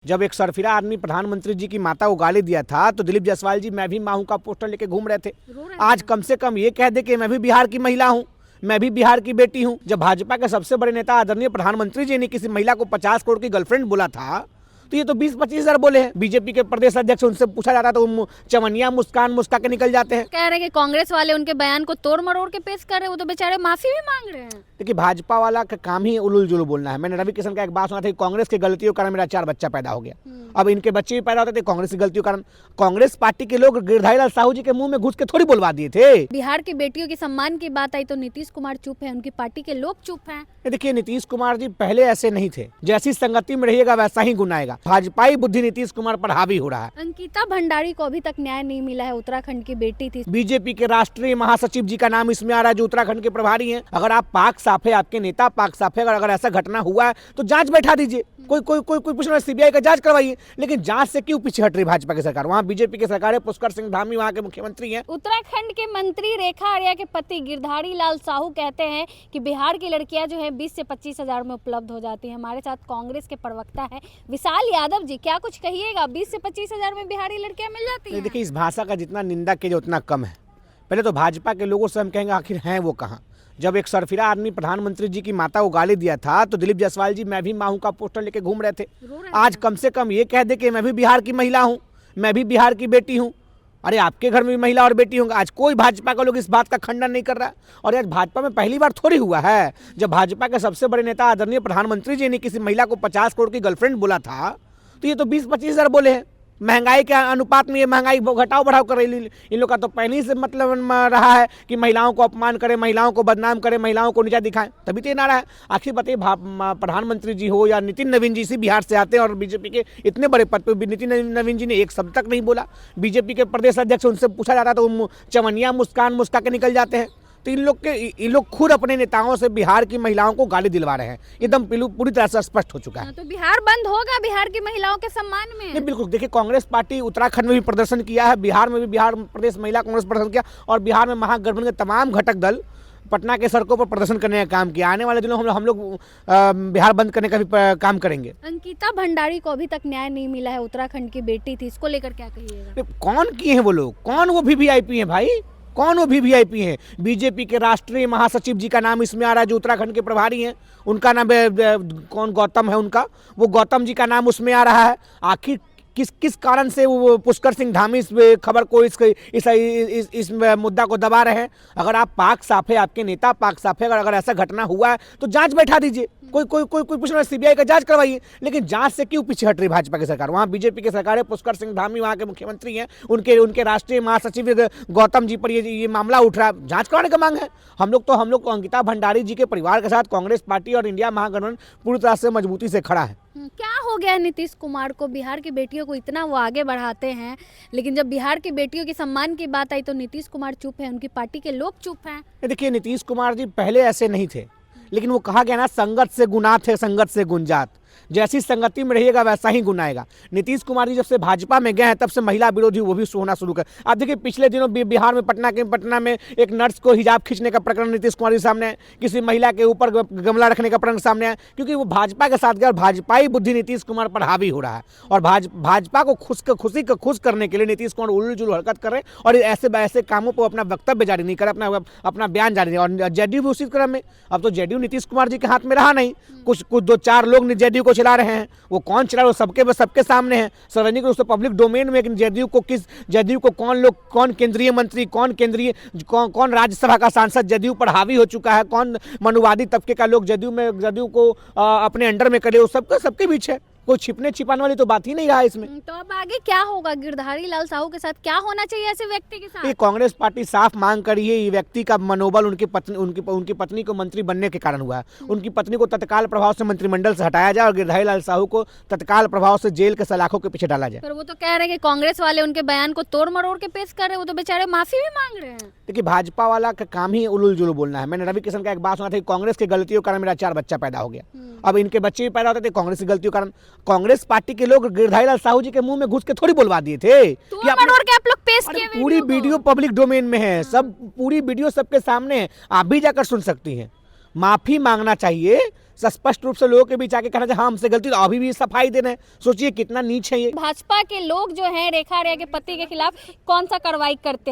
जब एक सरफिरा आदमी प्रधानमंत्री जी की माता को गाली दिया था तो दिलीप जायसवाल जी मैं भी माँ हूं का पोस्टर लेके घूम रहे थे। आज कम से कम ये कह दे कि मैं भी बिहार की महिला हूं, मैं भी बिहार की बेटी हूं। जब भाजपा के सबसे बड़े नेता आदरणीय प्रधानमंत्री जी ने किसी महिला को 50 करोड़ की गर्लफ्रेंड बोला था तो ये तो 20-25 हजार बोले हैं। बीजेपी के प्रदेश अध्यक्ष, उनसे पूछा जाता तो वो चवनिया मुस्कान मुस्का के निकल जाते हैं। कह रहे हैं कि कांग्रेस वाले उनके बयान को तोड़ मरोड़ के पेश कर रहे हैं, वो तो बेचारे माफी भी मांग रहे हैं। देखिए, भाजपा वाला का काम ही उलूल जुलूल बोलना है। मैंने रवि किशन का एक बात सुना था कि कांग्रेस की गलतियों के कारण मेरा 4 बच्चा पैदा हो गया। अब इनके बच्चे भी पैदा होते थे कांग्रेस की गलतियों के कारण। कांग्रेस पार्टी के लोग गिरधारी लाल साहू जी के मुंह में घुस के थोड़ी बोलवा दिए थे। बिहार की बेटियों के सम्मान की बात आई तो नीतीश कुमार चुप है, उनकी पार्टी के लोग चुप हैं। देखिए, नीतीश कुमार जी पहले ऐसे नहीं थे। जैसी संगति में रहिएगा वैसा ही गुन आएगा। भाजपाई बुद्धि नीतीश कुमार पर हावी हो रहा है। अंकिता भंडारी को अभी तक न्याय नहीं मिला है, उत्तराखंड की बेटी थी। बीजेपी के राष्ट्रीय महासचिव जी का नाम इसमें आ रहा है जो उत्तराखंड के प्रभारी हैं। अगर आप पाक साफ है, आपके नेता पाक साफ है, अगर ऐसा घटना हुआ है तो जांच बैठा दीजिए। कोई कोई कोई कोई पूछ रहा है सीबीआई का जांच करवाइए, लेकिन जांच से क्यों पीछे हट रही भाजपा की सरकार? वहाँ बीजेपी की सरकार है, पुष्कर सिंह धामी वहाँ के मुख्यमंत्री हैं। उत्तराखंड के मंत्री रेखा आर्या के पति गिरधारी लाल साहू कहते हैं कि बिहार की लड़कियां जो है 20 से 25 हजार में उपलब्ध हो जाती हैं। हमारे साथ कांग्रेस के प्रवक्ता है विशाल यादव जी, क्या कुछ कहिएगा? 20 से 25 हजार में बिहारी लड़कियां मिल जाती हैं। देखिए, इस भाषा का जितना निंदा किया उतना कम है। पहले तो भाजपा के लोगों से हम कहेंगे आखिर हैं वो कहाँ। जब एक सरफिरा आदमी प्रधानमंत्री जी की माता को गाली दिया था तो दिलीप जायसवाल जी मैं भी माँ हूं का पोस्टर लेके घूम रहे थे। आज कम से कम ये कह दे कि मैं भी बिहार की महिला हूं, मैं भी बिहार की बेटी हूं। अरे आपके घर में भी महिला और बेटी होंगे। आज कोई भाजपा का लोग इस बात का खंडन नहीं कर रहा। और आज भाजपा में पहली बार थोड़ी हुआ है। जब भाजपा के सबसे बड़े नेता आदरणीय प्रधानमंत्री जी ने किसी महिला को 50 करोड़ की गर्लफ्रेंड बोला था तो ये तो 20-25 हजार बोले हैं। महंगाई के अनुपात में ये महंगाई घटाव बढ़ाव कर रही। इन लोग का तो पहले ही से मतलब रहा है कि महिलाओं को अपमान करे, महिलाओं को बदनाम करे, महिलाओं को नीचा दिखाएं, तभी तो ये नारा है। आखिर बताइए, प्रधानमंत्री जी हो या नितिन नवीन जी, से बिहार से आते हैं और बीजेपी के इतने बड़े पद पर नितिन नवीन जी ने एक शब्द तक नहीं बोला। बीजेपी के प्रदेश अध्यक्ष, उनसे पूछा जाता तो वो चवनिया मुस्कान मुस्का के निकल जाते हैं। तो इन लोग खुद अपने नेताओं से बिहार की महिलाओं को गाली दिलवा रहे हैं। एकदम पूरी तरह से स्पष्ट हो चुका है। तो बिहार बंद होगा बिहार की महिलाओं के सम्मान में? नहीं, बिल्कुल। देखिए, कांग्रेस पार्टी उत्तराखंड में भी प्रदर्शन किया है, बिहार में भी बिहार प्रदेश महिला कांग्रेस प्रदर्शन किया और बिहार में महागठबंधन के तमाम घटक दल पटना के सड़कों पर प्रदर्शन करने का काम किया। आने वाले दिनों हम लोग बिहार बंद करने का भी काम करेंगे। अंकिता भंडारी को अभी तक न्याय नहीं मिला है, उत्तराखंड की बेटी थी, इसको लेकर क्या कहिएगा? कौन किए हैं वो लोग? कौन वो वीवीआईपी हैं भाई? कौन वो वीवीआईपी हैं? बीजेपी के राष्ट्रीय महासचिव जी का नाम इसमें आ रहा है जो उत्तराखंड के प्रभारी हैं। उनका नाम कौन, गौतम है उनका, वो गौतम जी का नाम उसमें आ रहा है। आखिर किस कारण से वो पुष्कर सिंह धामी इस खबर को इस मुद्दा को दबा रहे हैं? अगर आप पाक साफ है, आपके नेता पाक साफ है, अगर ऐसा घटना हुआ है तो जांच बैठा दीजिए। कोई कोई कोई कोई पूछ रहा है सीबीआई का जांच करवाइए, लेकिन जांच से क्यों पीछे हट रही भाजपा की सरकार? वहाँ बीजेपी की सरकार है, पुष्कर सिंह धामी वहाँ के मुख्यमंत्री हैं, उनके राष्ट्रीय महासचिव गौतम जी पर ये मामला उठ रहा है। जांच कराने का मांग है। हम लोग अंकिता भंडारी जी के परिवार के साथ कांग्रेस पार्टी और इंडिया महागठबंधन पूरी तरह से मजबूती से खड़ा है। क्या हो गया है नीतीश कुमार को? बिहार की बेटियों को इतना वो आगे बढ़ाते हैं, लेकिन जब बिहार की बेटियों के सम्मान की बात आई तो नीतीश कुमार चुप है, उनकी पार्टी के लोग चुप हैं। देखिए, नीतीश कुमार जी पहले ऐसे नहीं थे, लेकिन वो कहा गया ना, संगत से गुनात है, संगत से गुंजात। जैसी संगति में रहिएगा वैसा ही गुन आएगा। नीतीश कुमार जी जब से भाजपा में गए हैं तब से महिला विरोधी वो भी होना शुरू कर। आप देखिए, पिछले दिनों बिहार में पटना में एक नर्स को हिजाब खींचने का प्रकरण नीतीश कुमार जी सामने है। किसी महिला के ऊपर गमला रखने का प्रकरण सामने है, क्योंकि वो भाजपा के साथ गया और भाजपाई बुद्धि नीतीश कुमार पर हावी हो रहा है। और भाजपा को खुश करने के लिए नीतीश कुमार उलझुल जुल हरकत कर रहे हैं और ऐसे कामों पर अपना वक्तव्य जारी नहीं कर रहे, अपना बयान जारी नहीं। और जेडीयू भी उसी क्रम में, अब तो जेडीयू नीतीश कुमार जी के हाथ में रहा नहीं। कुछ 2-4 लोग जेडीयू को चला रहे हैं। वो कौन चला रहा है वो सबके सामने है, सार्वजनिक रूप से पब्लिक डोमेन में। जेडीयू को कौन केंद्रीय मंत्री, कौन राज्यसभा का सांसद जेडीयू पर हावी हो चुका है, कौन मनुवादी तबके का लोग जेडीयू को अपने अंडर में करे, वो सबके बीच है। कोई छिपने छिपाने वाली तो बात ही नहीं रहा इसमें। तो अब आगे क्या होगा? गिरधारी लाल साहू के साथ क्या होना चाहिए ऐसे व्यक्ति के साथ? कांग्रेस पार्टी साफ मांग करी है। ये व्यक्ति का मनोबल उनकी पत्नी को मंत्री बनने के कारण हुआ है। उनकी पत्नी को तत्काल प्रभाव से मंत्रिमंडल से हटाया जाए और गिरधारी लाल साहू को तत्काल प्रभाव से जेल के सलाखों के पीछे डाला जाए। पर वो तो कह रहे हैं कि कांग्रेस वाले उनके बयान को तोड़ मरोड़ के पेश कर रहे हैं, वो तो बेचारे माफी भी मांग रहे हैं। देखिए, भाजपा वाला का काम ही उलूल जुलूल बोलना है। मैंने रवि किशन का एक बात सुना था कि कांग्रेस की गलतियों के कारण मेरा 4 बच्चा पैदा हो गया। अब इनके बच्चे भी पैदा होते थे कांग्रेस की गलतियों के कारण। कांग्रेस पार्टी के लोग गिरधारी लाल साहू जी के मुंह में घुस के थोड़ी बोलवा दिए थे कि आप लोग पेश किए। पूरी वीडियो पब्लिक डोमेन में है, सब पूरी वीडियो सबके सामने है, आप भी जाकर सुन सकती हैं। माफी मांगना चाहिए स्पष्ट रूप से लोगों के बीच आके कहना हाँ हमसे गलती, तो अभी भी सफाई दे रहे हैं। सोचिए कितना नीच है ये। भाजपा के लोग जो हैं रेखा आर्या के पति के खिलाफ कौन सा कार्रवाई करते हैं?